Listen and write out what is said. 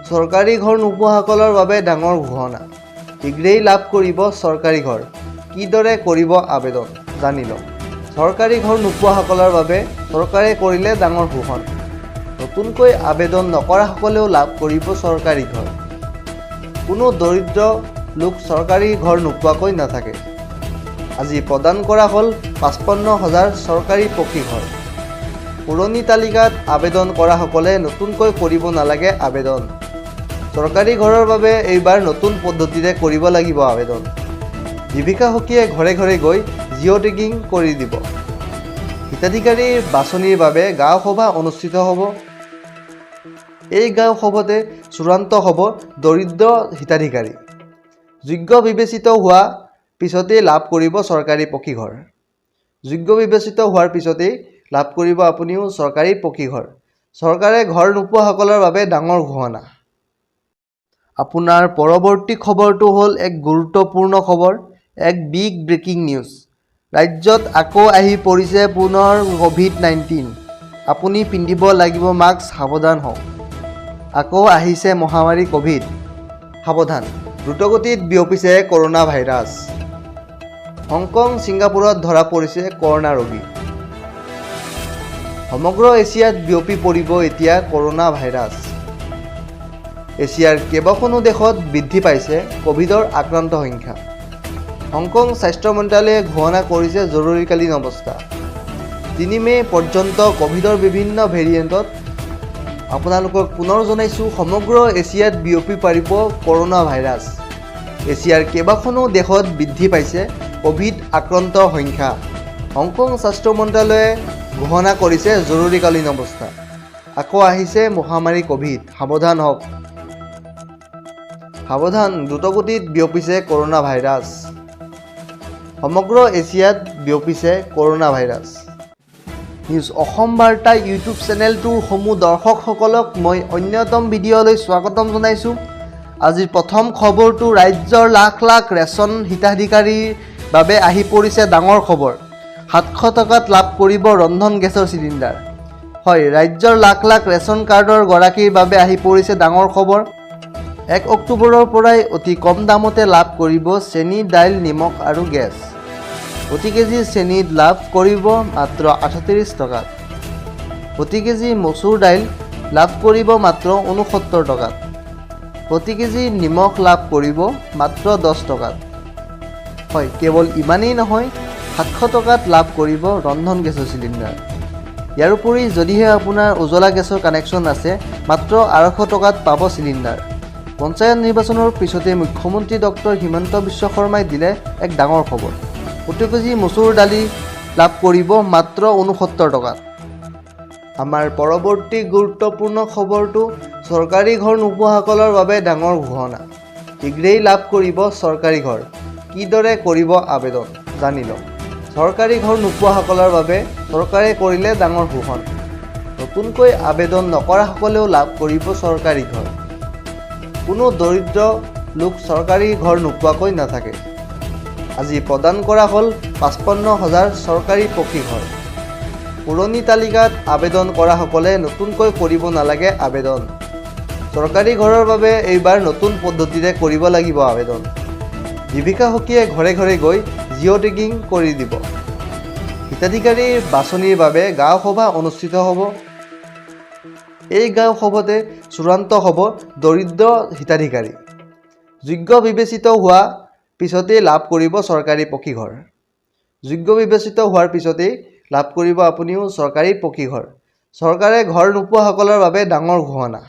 চৰকাৰী ঘৰ নোপোৱাসকলৰ বাবে ডাঙৰ ঘোষণা। শীঘ্ৰেই লাভ কৰিব চৰকাৰী ঘৰ। কিদৰে কৰিব আবেদন জানি লওক। চৰকাৰী ঘৰ নোপোৱাসকলৰ বাবে চৰকাৰে কৰিলে ডাঙৰ ঘোষণা। নতুনকৈ আবেদন নকৰাসকলেও লাভ কৰিব চৰকাৰী ঘৰ। কোনো দৰিদ্ৰ লোক চৰকাৰী ঘৰ নোপোৱাকৈ নাথাকে। আজি প্ৰদান কৰা হ'ল 55,000 চৰকাৰী পকী ঘৰ। পুৰণি তালিকাত আবেদন কৰাসকলে নতুনকৈ কৰিব নালাগে আবেদন। চৰকাৰী ঘৰৰ বাবে এইবাৰ নতুন পদ্ধতিৰে কৰিব লাগিব আবেদন। জীৱিকা সখীয়ে ঘৰে ঘৰে গৈ জিঅ' টেগিং কৰি দিব। হিতাধিকাৰীৰ বাছনিৰ বাবে গাঁও সভা অনুষ্ঠিত হ'ব। এই গাঁও সভাতে চূড়ান্ত হ'ব দৰিদ্ৰ হিতাধিকাৰী। যোগ্য বিবেচিত হোৱা পিছতেই লাভ কৰিব চৰকাৰী পকী ঘৰ। যোগ্য বিবেচিত হোৱাৰ পিছতেই লাভ কৰিব আপুনিও চৰকাৰী পকী ঘৰ। চৰকাৰে ঘৰ নোপোৱাসকলৰ বাবে ডাঙৰ ঘোষণা। আপোনাৰ পৰৱৰ্তী খবৰটো হ'ল এক গুৰুত্বপূৰ্ণ খবৰ, এক বিগ ব্ৰেকিং নিউজ। ৰাজ্যত আকৌ আহি পৰিছে পুনৰ ক'ভিড-19। আপুনি পিন্ধিব লাগিব মাস্ক, সাৱধান হওক। আকৌ আহিছে মহামাৰী ক'ভিড। সাৱধান, দ্ৰুতগতিত বিয়পিছে কৰোনা ভাইৰাছ। হংকং, ছিংগাপুৰত ধৰা পৰিছে কৰোনা ৰোগী। সমগ্ৰ এছিয়াত বিয়পি পৰিব এতিয়া কৰোনা ভাইৰাছ। এছিয়াৰ কেইবাখনো দেশত বৃদ্ধি পাইছে ক'ভিডৰ আক্ৰান্ত সংখ্যা। হংকং স্বাস্থ্য মন্ত্ৰালয়ে ঘোষণা কৰিছে জৰুৰীকালীন অৱস্থা। 3 মে' পৰ্যন্ত ক'ভিডৰ বিভিন্ন ভেৰিয়েণ্টত আপোনালোকক পুনৰ জনাইছোঁ, সমগ্ৰ এছিয়াত বিয়পি পৰিব কৰোনা ভাইৰাছ। এছিয়াৰ কেইবাখনো দেশত বৃদ্ধি পাইছে ক'ভিড আক্ৰান্তৰ সংখ্যা। হংকং স্বাস্থ্য মন্ত্ৰালয়ে ঘোষণা কৰিছে জৰুৰীকালীন অৱস্থা। আকৌ আহিছে মহামাৰী ক'ভিড। সাৱধান হওক। সাৱধান, দ্ৰুতগতিত বিয়পিছে কৰোনা ভাইৰাছ। সমগ্ৰ এছিয়াত বিয়পিছে কৰোনা ভাইৰাছ। নিউজ অসম বাৰ্তা ইউটিউব চেনেলটোৰ সমূহ দৰ্শকসকলক মই অন্যতম ভিডিঅ'লৈ স্বাগতম জনাইছোঁ। আজিৰ প্ৰথম খবৰটো ৰাজ্যৰ লাখ লাখ ৰেচন হিতাধিকাৰীৰ বাবে আহি পৰিছে ডাঙৰ খবৰ। 700 টকাত লাভ কৰিব ৰন্ধন গেছৰ চিলিণ্ডাৰ। হয়, ৰাজ্যৰ লাখ লাখ ৰেচন কাৰ্ডৰ গৰাকীৰ বাবে আহি পৰিছে ডাঙৰ খবৰ। 1 অক্টোবৰৰ পৰাই অতি কম দামতে লাভ কৰিব চেনি, দাইল, নিমখ আৰু গেছ। প্ৰতি কেজি চেনিত লাভ কৰিব মাত্ৰ 38 টকাত। প্ৰতি কেজি মচুৰ দাইল লাভ কৰিব মাত্ৰ 69 টকাত। প্ৰতি কেজি নিমখ লাভ কৰিব মাত্ৰ 10 টকাত। হয়, কেৱল ইমানেই নহয়, 700 টকাত লাভ কৰিব ৰন্ধন গেছৰ চিলিণ্ডাৰ। ইয়াৰ উপৰি যদিহে আপোনাৰ উজ্বলা গেছৰ কানেকশ্যন আছে, মাত্ৰ 250 টকাত পাব চিলিণ্ডাৰ। পঞ্চায়ত নিৰ্বাচনৰ পিছতে মুখ্যমন্ত্ৰী ডক্টৰ হিমন্ত বিশ্ব শৰ্মাই দিলে এক ডাঙৰ খবৰ। প্ৰতি কেজি মচুৰ দালি লাভ কৰিব মাত্ৰ 69 টকাত। আমাৰ পৰৱৰ্তী গুৰুত্বপূৰ্ণ খবৰটো চৰকাৰী ঘৰ নোপোৱাসকলৰ বাবে ডাঙৰ ঘোষণা। শীঘ্ৰেই লাভ কৰিব চৰকাৰী ঘৰ। কিদৰে কৰিব আবেদন জানি লওক। চৰকাৰী ঘৰ নোপোৱাসকলৰ বাবে চৰকাৰে কৰিলে ডাঙৰ ঘোষণা। নতুনকৈ আবেদন নকৰাসকলেও লাভ কৰিব চৰকাৰী ঘৰ। কোনো দৰিদ্ৰ লোক চৰকাৰী ঘৰ নোপোৱাকৈ নাথাকে। আজি প্ৰদান কৰা হ'ল 55,000 চৰকাৰী পকী ঘৰ। পুৰণি তালিকাত আবেদন কৰাসকলে নতুনকৈ কৰিব নালাগে আবেদন। চৰকাৰী ঘৰৰ বাবে এইবাৰ নতুন পদ্ধতিৰে কৰিব লাগিব আবেদন। জীৱিকা সখীয়ে ঘৰে ঘৰে গৈ জিঅ' টেগিং কৰি দিব। হিতাধিকাৰীৰ বাছনিৰ বাবে গাঁও সভা অনুষ্ঠিত হ'ব। এই গাঁও সভাতে চূড়ান্ত হ'ব দৰিদ্ৰ হিতাধিকাৰী। যোগ্য বিবেচিত হোৱা পিছতেই লাভ কৰিব চৰকাৰী পকী ঘৰ। যোগ্য বিবেচিত হোৱাৰ পিছতেই লাভ কৰিব আপুনিও চৰকাৰী পকী ঘৰ। চৰকাৰে ঘৰ নোপোৱাসকলৰ বাবে ডাঙৰ ঘোষণা।